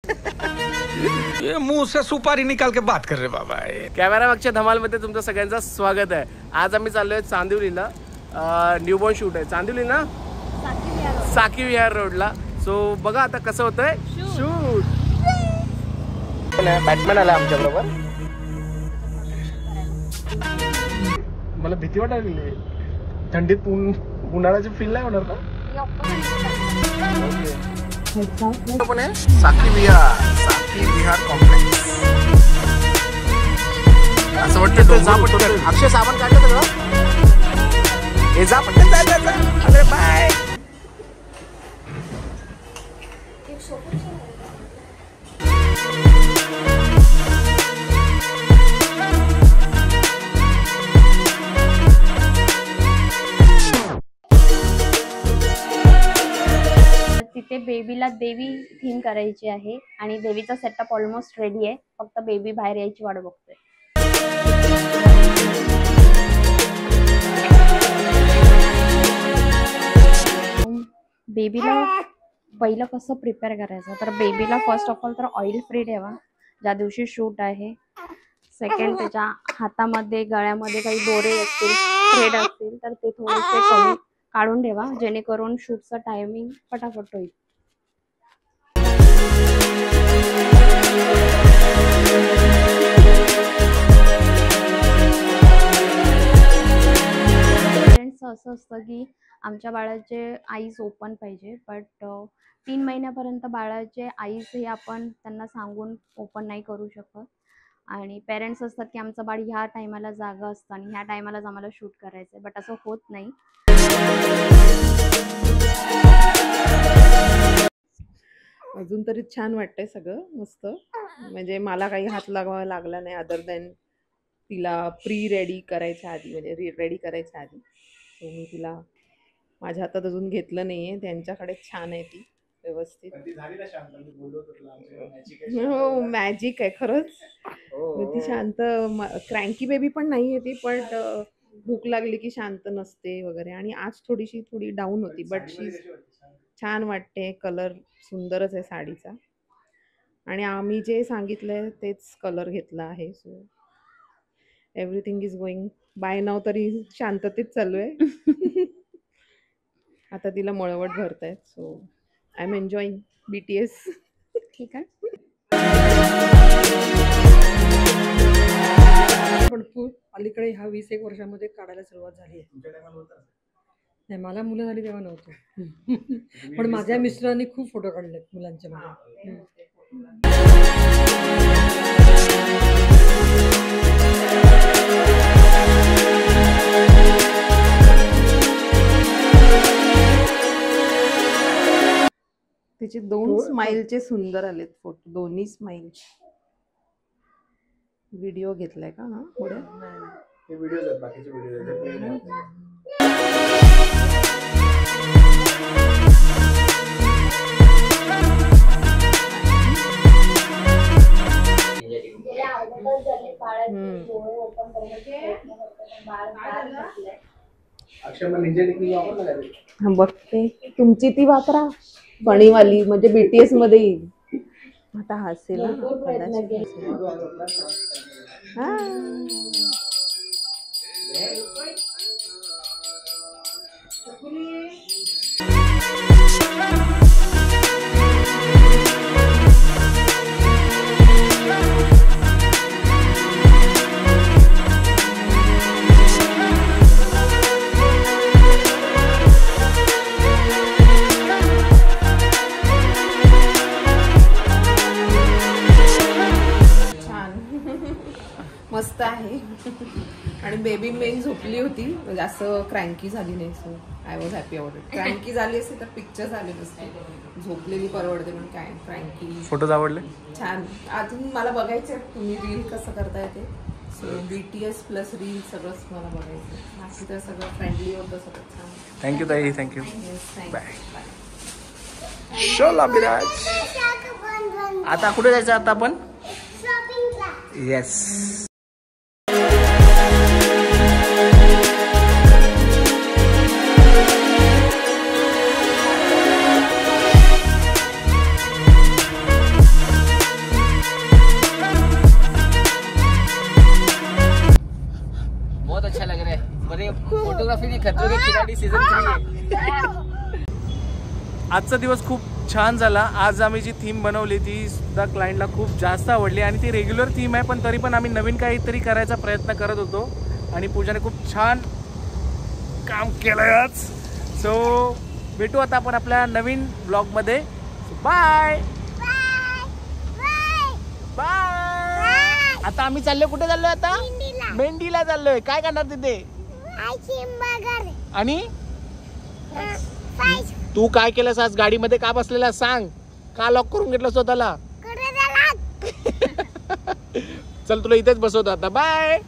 ये मुंह से सुपारी निकाल के बात कर रहे बाबा। कॅमेरा मागच्या धमाल मध्ये तुमचं सगळ्यांचं स्वागत आहे। आज आम्ही चाललोय चांदिवलीला, न्यूबॉर्न शूट आहे चांदिवली ना, साकी विहार रोडला। सो बघा आता कसं होतंय शूट। बॅटमॅन आला आमच्या बरोबर। मला भीती वाटायली, थंडीत उन्हाळ्याची फील नाही होणार ना? पण आहे साकी विहार कॉम्प्लेक्स। असं वाटतं तो जा पटकन, अक्षय साबण काढलं सगळं, हे जा पटकन जा। अरे बाय। तिथे बेबीला देवी थीम करायची आहे आणि देवीचा सेटअप ऑलमोस्ट रेडी आहे, फक्त बेबी बाहेर यायची वाट बघतोय। बेबीला पहिलं कसं प्रिपेअर करायचं, तर बेबीला फर्स्ट ऑफ ऑल तर ऑइल फ्री ठेवा ज्या दिवशी शूट आहे। सेकंड, त्याच्या हातामध्ये गळ्यामध्ये काही दोरे असतील, थ्रेड असतील तर ते थोडेसे कमी काढून ठेवा, जेणेकरून शूटचं टायमिंग फटाफट होईल। असं असतं की आमच्या बाळाचे आईज ओपन पाहिजे, बट 3 महिन्यापर्यंत बाळाचे आईज हे आपण त्यांना सांगून ओपन नाही करू शकत। आणि पेरेंट्स असतात की आमचं बाळ ह्या टायमाला जागा असतं आणि ह्या टायमालाच आम्हाला शूट करायचं आहे, बट असं होत नाही। अजून तरी छान वाटतंय सगळं मस्त, म्हणजे मला काही हात लागावा लागला नाही अदर दॅन तिला प्री रेडी करायच्या आधी, म्हणजे रेडी करायच्या आधी। सो मी तिला माझ्या हातात अजून घेतलं नाहीये, त्यांच्याकडे छान आहे ती व्यवस्थित। हो मॅजिक आहे खरंच, ती शांत क्रँकी बेबी पण नाही आहे ती, पण भूक लागली की शांत नसते वगैरे। आणि आज थोडी डाऊन होती, बट शी छान वाटते, कलर सुंदरच आहे साडीचा आणि आम्ही जे सांगितलंय तेच कलर घेतला आहे। So everything is going by now, तरी शांततेत चालू आहे। आता तिला मळवट भरतायत, so I am enjoying BTS। ठीक आहे, पण अलीकडे ह्या 20-1 वर्षामध्ये काढायला सुरुवात झाली आहे। नाही, मला मुलं झाली तेव्हा नव्हतं, पण माझ्या मिस्टरांनी खूप फोटो काढलेत मुलांच्या मध्ये। तिचे 2 स्माइलचे सुंदर आलेत फोटो, दोन्ही स्माइल। व्हिडिओ घेतलाय का? हा पुढे हे व्हिडिओज आहेत, बाकीचे व्हिडिओज आहेत। बघते तुमची ती वापरा फणीवाली, म्हणजे BTS मध्ये येईल। आता हसेल मस्त आहे। आणि बेबी मेन झोपली होती, जास्त क्रँकी झाली नाही, so I was happy about it. क्रँकी झाली असते तर पिक्चर्स आले नसते, झोपलेली परवडते, पण काय क्रँकी। फोटोज आवडले छान, अजून मला बघायचं तुम्ही रील कसं करताय ते। सो BTS प्लस रील सगळंच मला बघायचं, बाकी तर सगळं फ्रेंडली होतं, सगळं छान। थँक्यू ताई, थँक्यू, बाय। चला विराज, आता कुठे जायचं आता आपण? येस, फिर ये खतरों के खिलाडी सीजन 3 है। आजचा दिवस खूप छान झाला. आज आम्ही जी थीम बनवली ती सुद्धा क्लायंटला खूप जास्त आवडली आणि ती रेग्युलर थीम आहे, पण तरी पण आम्ही नवीन काहीतरी करायचा प्रयत्न करत होतो आणि पूजाने खूप छान काम केलंय आज. सो भेटू आता आपण आपल्या नवीन ब्लॉगमध्ये. Bye bye. आता आम्ही चाललोय, कुठे चाललोय आता? मेंढीला चाललोय. काय करणार तिथे? आणि तू काय केलंस आज गाडीमध्ये? का बसलेला सांग? का लॉक करून घेतलं स्वतःला? चल तुला इथेच बसवतो आता. बाय.